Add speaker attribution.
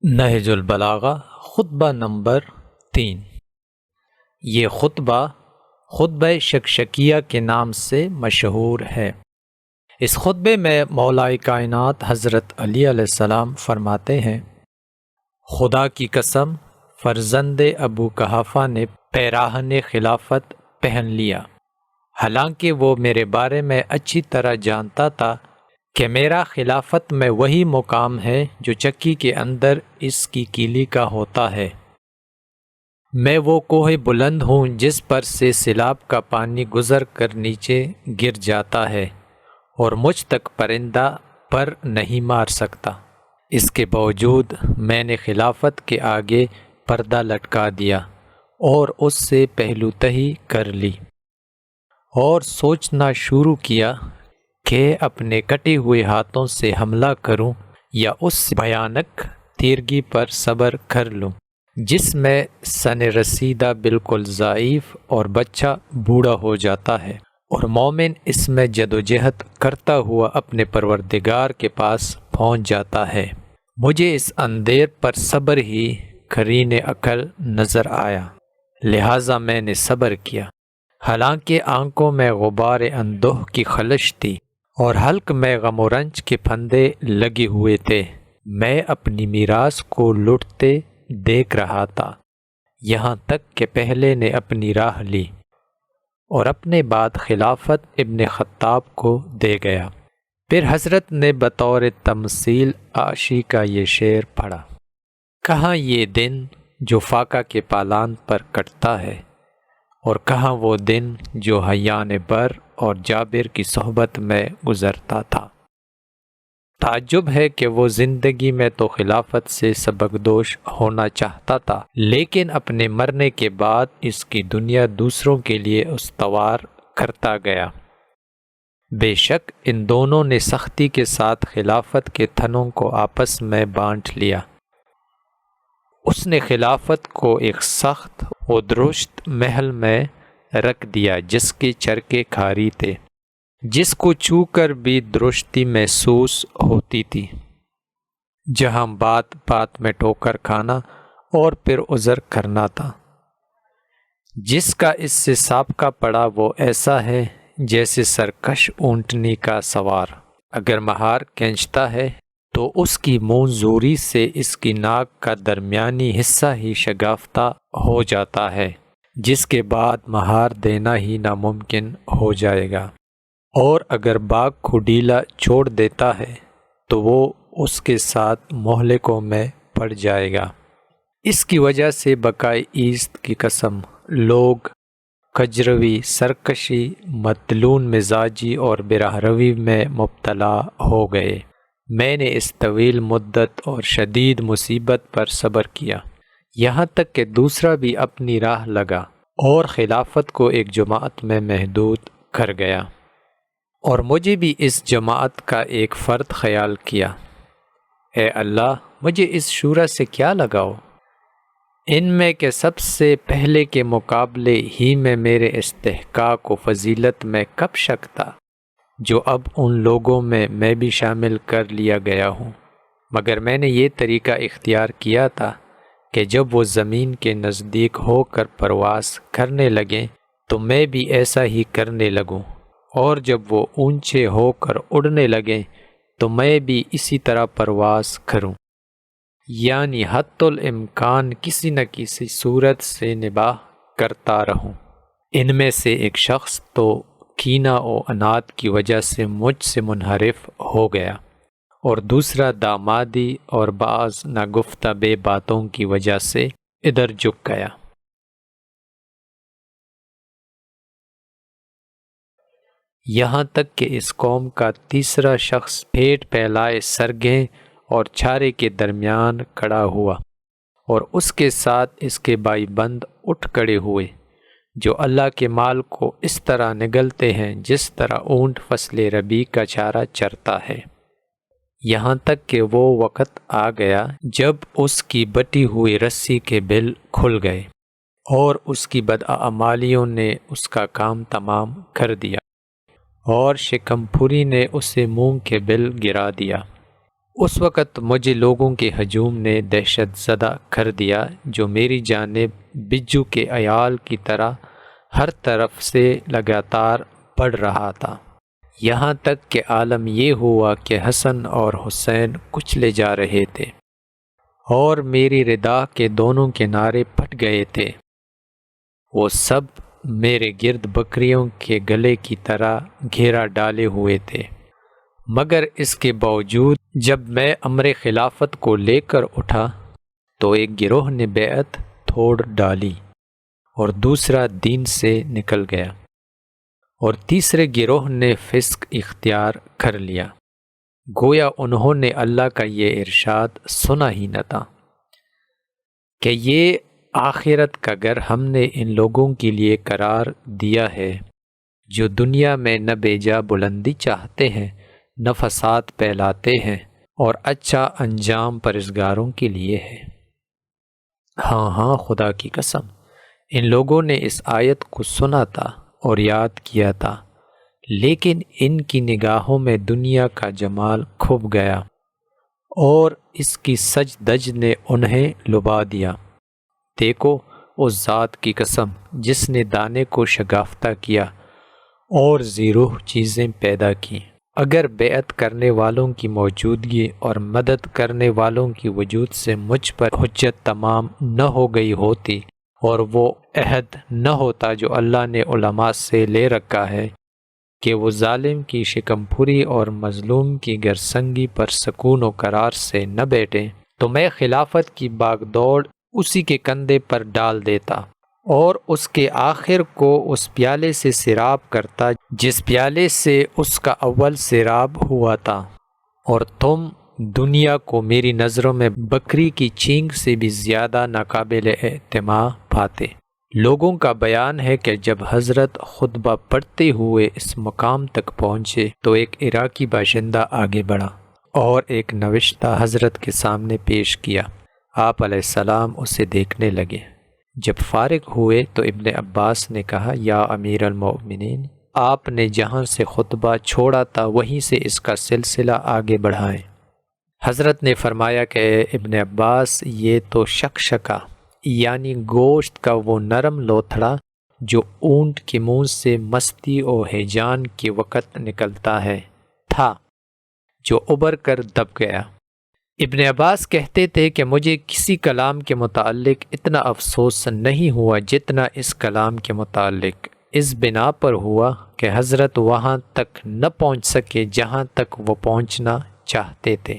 Speaker 1: نہج البلاغہ خطبہ نمبر 3۔ یہ خطبہ شکشکیہ کے نام سے مشہور ہے۔ اس خطبے میں مولائے کائنات حضرت علی علیہ السلام فرماتے ہیں، خدا کی قسم، فرزند ابو قحافہ نے پیراہن خلافت پہن لیا، حالانکہ وہ میرے بارے میں اچھی طرح جانتا تھا کہ میرا خلافت میں وہی مقام ہے جو چکی کے اندر اس کی کیلی کا ہوتا ہے۔ میں وہ کوہ بلند ہوں جس پر سے سیلاب کا پانی گزر کر نیچے گر جاتا ہے اور مجھ تک پرندہ پر نہیں مار سکتا۔ اس کے باوجود میں نے خلافت کے آگے پردہ لٹکا دیا اور اس سے پہلو تہی کر لی اور سوچنا شروع کیا کہ اپنے کٹے ہوئے ہاتھوں سے حملہ کروں یا اس بھیانک تیرگی پر صبر کر لوں جس میں سن رسیدہ بالکل ضعیف اور بچہ بوڑھا ہو جاتا ہے، اور مومن اس میں جدوجہد کرتا ہوا اپنے پروردگار کے پاس پہنچ جاتا ہے۔ مجھے اس اندھیر پر صبر ہی قرین عقل نظر آیا، لہٰذا میں نے صبر کیا، حالانکہ آنکھوں میں غبار اندوہ کی خلش تھی اور حلق میں غم و رنج کے پھندے لگے ہوئے تھے۔ میں اپنی میراث کو لٹتے دیکھ رہا تھا، یہاں تک کہ پہلے نے اپنی راہ لی اور اپنے بعد خلافت ابن خطاب کو دے گیا۔ پھر حضرت نے بطور تمثیل عاشی کا یہ شعر پڑھا، کہاں یہ دن جو فاقہ کے پالان پر کٹتا ہے، اور کہاں وہ دن جو حیان بر اور جابر کی صحبت میں گزرتا تھا۔ تعجب ہے کہ وہ زندگی میں تو خلافت سے سبکدوش ہونا چاہتا تھا، لیکن اپنے مرنے کے بعد اس کی دنیا دوسروں کے لیے استوار کرتا گیا۔ بے شک ان دونوں نے سختی کے ساتھ خلافت کے تھنوں کو آپس میں بانٹ لیا۔ اس نے خلافت کو ایک سخت و درشت محل میں رکھ دیا جس کے چرکے کھاری تھے، جس کو چھو کر بھی درشتی محسوس ہوتی تھی، جہاں بات بات میں ٹوکر کھانا اور پھر عذر کرنا تھا۔ جس کا اس سے سابقہ پڑا وہ ایسا ہے جیسے سرکش اونٹنی کا سوار اگر مہار کھینچتا ہے تو اس کی منظوری سے اس کی ناک کا درمیانی حصہ ہی شگافتہ ہو جاتا ہے، جس کے بعد مہار دینا ہی ناممکن ہو جائے گا، اور اگر باغ کو ڈھیلا چھوڑ دیتا ہے تو وہ اس کے ساتھ مہلکوں میں پڑ جائے گا۔ اس کی وجہ سے بقائے ایست کی قسم لوگ کجروی، سرکشی، مدلون مزاجی اور براہ روی میں مبتلا ہو گئے۔ میں نے اس طویل مدت اور شدید مصیبت پر صبر کیا، یہاں تک کہ دوسرا بھی اپنی راہ لگا اور خلافت کو ایک جماعت میں محدود کر گیا، اور مجھے بھی اس جماعت کا ایک فرد خیال کیا۔ اے اللہ، مجھے اس شورا سے کیا لگاؤ؟ ان میں کہ سب سے پہلے کے مقابلے ہی میں میرے استحقاق و فضیلت میں کب شک تھا، جو اب ان لوگوں میں بھی شامل کر لیا گیا ہوں، مگر میں نے یہ طریقہ اختیار کیا تھا کہ جب وہ زمین کے نزدیک ہو کر پرواز کرنے لگیں تو میں بھی ایسا ہی کرنے لگوں، اور جب وہ اونچے ہو کر اڑنے لگیں تو میں بھی اسی طرح پرواز کروں، یعنی حتی الامکان کسی نہ کسی صورت سے نباہ کرتا رہوں۔ ان میں سے ایک شخص تو کینہ و عناد کی وجہ سے مجھ سے منحرف ہو گیا، اور دوسرا دامادی اور بعض ناگفتہ بے باتوں کی وجہ سے ادھر جھک گیا۔ یہاں تک کہ اس قوم کا تیسرا شخص پھیٹ پھیلائے سرگیں اور چھارے کے درمیان کھڑا ہوا، اور اس کے ساتھ اس کے بھائی بند اٹھ کھڑے ہوئے جو اللہ کے مال کو اس طرح نگلتے ہیں جس طرح اونٹ فصل ربیع کا چارہ چرتا ہے، یہاں تک کہ وہ وقت آ گیا جب اس کی بٹی ہوئی رسی کے بل کھل گئے اور اس کی بداعمالیوں نے اس کا کام تمام کر دیا، اور شکم پھری نے اسے منہ کے بل گرا دیا۔ اس وقت مجھے لوگوں کے ہجوم نے دہشت زدہ کر دیا جو میری جانب بجو کے عیال کی طرح ہر طرف سے لگاتار بڑھ رہا تھا، یہاں تک کہ عالم یہ ہوا کہ حسن اور حسین کچلے جا رہے تھے اور میری ردا کے دونوں کنارے پھٹ گئے تھے۔ وہ سب میرے گرد بکریوں کے گلے کی طرح گھیرا ڈالے ہوئے تھے، مگر اس کے باوجود جب میں امر خلافت کو لے کر اٹھا تو ایک گروہ نے بیعت توڑ ڈالی اور دوسرا دین سے نکل گیا، اور تیسرے گروہ نے فسق اختیار کر لیا، گویا انہوں نے اللہ کا یہ ارشاد سنا ہی نہ تھا کہ یہ آخرت کا گھر ہم نے ان لوگوں کے لیے قرار دیا ہے جو دنیا میں نہ بیجا بلندی چاہتے ہیں نہ فساد پھیلاتے ہیں، اور اچھا انجام پرہیزگاروں کے لیے ہے۔ ہاں ہاں، خدا کی قسم، ان لوگوں نے اس آیت کو سنا تھا اور یاد کیا تھا، لیکن ان کی نگاہوں میں دنیا کا جمال کھپ گیا اور اس کی سج دج نے انہیں لبھا دیا۔ دیکھو اس ذات کی قسم جس نے دانے کو شگافتہ کیا اور زیروح چیزیں پیدا کی، اگر بیعت کرنے والوں کی موجودگی اور مدد کرنے والوں کی وجود سے مجھ پر حجت تمام نہ ہو گئی ہوتی اور وہ عہد نہ ہوتا جو اللہ نے علماء سے لے رکھا ہے کہ وہ ظالم کی شکم پھری اور مظلوم کی گرسنگی پر سکون و قرار سے نہ بیٹھیں، تو میں خلافت کی باغ دوڑ اسی کے کندھے پر ڈال دیتا اور اس کے آخر کو اس پیالے سے سیراب کرتا جس پیالے سے اس کا اول سیراب ہوا تھا، اور تم دنیا کو میری نظروں میں بکری کی چینگ سے بھی زیادہ ناقابل اعتماد پاتے۔ لوگوں کا بیان ہے کہ جب حضرت خطبہ پڑھتے ہوئے اس مقام تک پہنچے تو ایک عراقی باشندہ آگے بڑھا اور ایک نوشتہ حضرت کے سامنے پیش کیا۔ آپ علیہ السلام اسے دیکھنے لگے۔ جب فارغ ہوئے تو ابن عباس نے کہا، یا امیر المؤمنین، آپ نے جہاں سے خطبہ چھوڑا تھا وہیں سے اس کا سلسلہ آگے بڑھائیں۔ حضرت نے فرمایا کہ ابن عباس، یہ تو شکشکا یعنی گوشت کا وہ نرم لوتھڑا جو اونٹ کے منہ سے مستی و ہیجان کے وقت نکلتا ہے تھا، جو ابھر کر دب گیا۔ ابن عباس کہتے تھے کہ مجھے کسی کلام کے متعلق اتنا افسوس نہیں ہوا جتنا اس کلام کے متعلق، اس بنا پر ہوا کہ حضرت وہاں تک نہ پہنچ سکے جہاں تک وہ پہنچنا چاہتے تھے۔